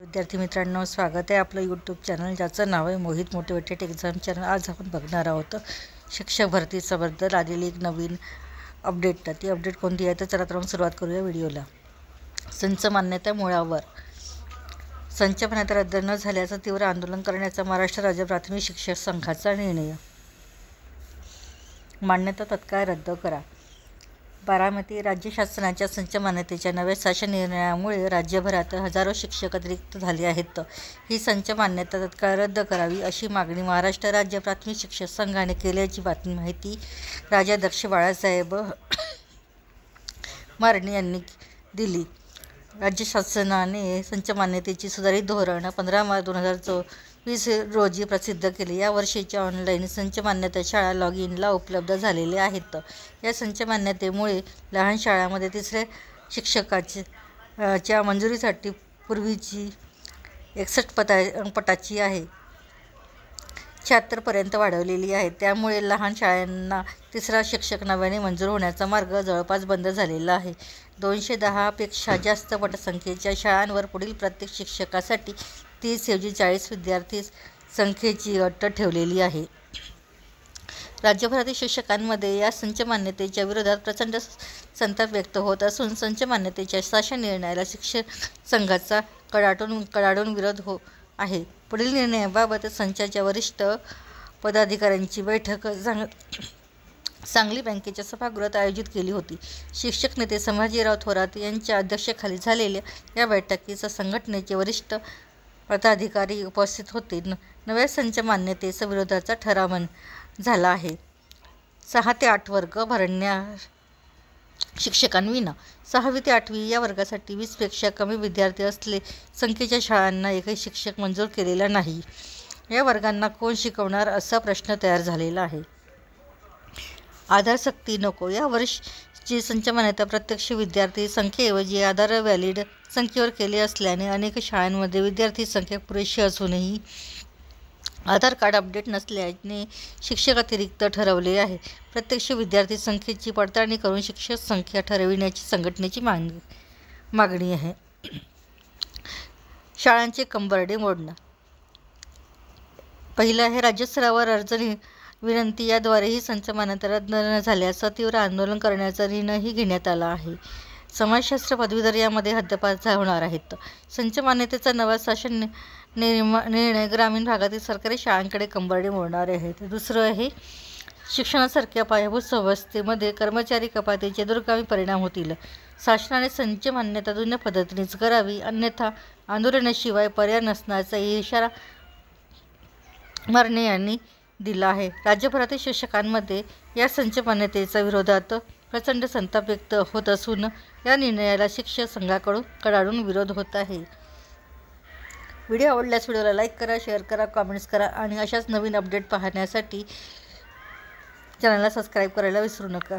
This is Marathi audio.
विद्यार्थी मित्रांनो, स्वागत आहे आपलं यूट्यूब चॅनल ज्याचं नाव आहे मोहित मोटिवेटेड एक्झाम चॅनल। आज आपण बघणार आहोत शिक्षक भरतीबद्दल आलेली एक नवीन अपडेट। ती अपडेट कोणती आहे तर चला तर सुरुवात करूया व्हिडिओला। संच मान्यता मुळावर संच मान्यता रद्द न झाल्याचं तीव्र आंदोलन करण्याचा महाराष्ट्र राज्य प्राथमिक शिक्षक संघाचा निर्णय। मान्यता तत्काळ रद्द करा। बारामती राज्य शासनाच्या संच मान्यतेच्या नव्या शासन निर्णयामुळे राज्यभरात हजारो शिक्षक अतिरिक्त झाले आहेत। ही संच मान्यता तत्काळ रद्द करावी अशी मागणी महाराष्ट्र राज्य प्राथमिक शिक्षक संघाने केल्याची माहिती राज्याध्यक्ष बाळासाहेब मारणे यांनी दिली। राज्य शासनाने संच मान्यतेची सुधारित धोरण 15 मार्च 2024 रोजी प्रसिद्ध केले। या वर्षीच्या ऑनलाईन संच मान्यता शाळा लॉग इनला उपलब्ध झालेल्या आहेत। या संच मान्यतेमुळे लहान शाळांमध्ये तिसऱ्या शिक्षकाच्या मंजुरीसाठी पूर्वीची 61 पटाची आहे 76 पर्यंत वाढवलेली आहे। त्यामुळे लहान शाळांना तिसरा शिक्षक नव्याने मंजूर होण्याचा मार्ग जवळपास बंद झालेला आहे। 210 पेक्षा जास्त पटसंख्येच्या शाळांवर पुढील प्रत्येक शिक्षकासाठी 30 ऐवजी 40 विद्यार्थी संख्येची अट ठेवलेली आहे। राज्यभरातील शिक्षकांमध्ये या संच मान्यतेच्या विरोधात प्रचंड संताप व्यक्त होत असून संच मान्यतेच्या शासन निर्णयाला शिक्षक संघाचा कडाडून विरोध आहे। पुढील निर्णयाबाबत संचाच्या वरिष्ठ पदाधिकाऱ्यांची बैठक सांगली बँकेच्या सभागृहात आयोजित केली होती। शिक्षक नेते संभाजीराव थोरात यांच्या अध्यक्षतेखाली झालेल्या या बैठकीस संघटनेचे वरिष्ठ पदाधिकारी उपस्थित होते। नव्या संच मान्यतेचा विरोधाचा ठराव झाला आहे। 6 ते 8 वर्ग भरण्यार शिक्षकांविना 6वी ते 8वी या वर्गासाठी 20 पेक्षा कमी विद्यार्थी असले संख्येच्या शाळांना एकही शिक्षक मंजूर केलेला नाही। या वर्गांना कोण शिकवणार असा प्रश्न तयार झालेला आहे। आधार सक्ती नको। या वर्षीची संच मान्यता प्रत्यक्ष विद्यार्थी संख्येऐवजी आधार व्हॅलिड संख्येवर केली असल्याने अनेक शाळांमध्ये विद्यार्थी संख्या पुरेशी असूनही आधार कार्ड अपडेट नसल्याने शिक्षक अतिरिक्त ठरवले आहे। प्रत्यक्ष विद्यार्थी संख्येची पडताळणी करून शिक्षक संख्या ठरविण्याची संघटनेची मागणी आहे। शाळांचे कंबरडे मोडणार। पहिलं आहे राज्यस्तरावर अर्ज विनंती याद्वारे ही संच मान्यता रद्द न झाल्यास तीव्र आंदोलन करण्याचा निर्णयही घेण्यात आला आहे। समाजशास्त्र पदवीधर यामध्ये हद्दपार होणार आहेत। संच मान्यतेचा नवा शासन निर्णय ग्रामीण भागातील सरकारी शाळांकडे कंबरडे मोडणारे आहेत। दुसरं आहे शिक्षणासारख्या पायाभूत व्यवस्थेमध्ये कर्मचारी कपातीचे दूरगामी परिणाम होतील। शासनाने संच मान्यता जुन्या पद्धतीनेच करावी अन्यथा आंदोलनाशिवाय पर्याय नसण्याचा इशारा मारणे यांनी दिला आहे। राज्यभरातील शिक्षकांमध्ये या संच मान्यतेच्या विरोधात प्रचंड संताप व्यक्त होत असून या निर्णयाला शिक्षक संघाकडून कडाडून विरोध होत आहे। व्हिडिओ आवडल्यास व्हिडिओला लाईक करा, शेअर करा, कमेंट्स करा आणि अशाच नवीन अपडेट पाहण्यासाठी चॅनलला सबस्क्राईब करायला विसरू नका।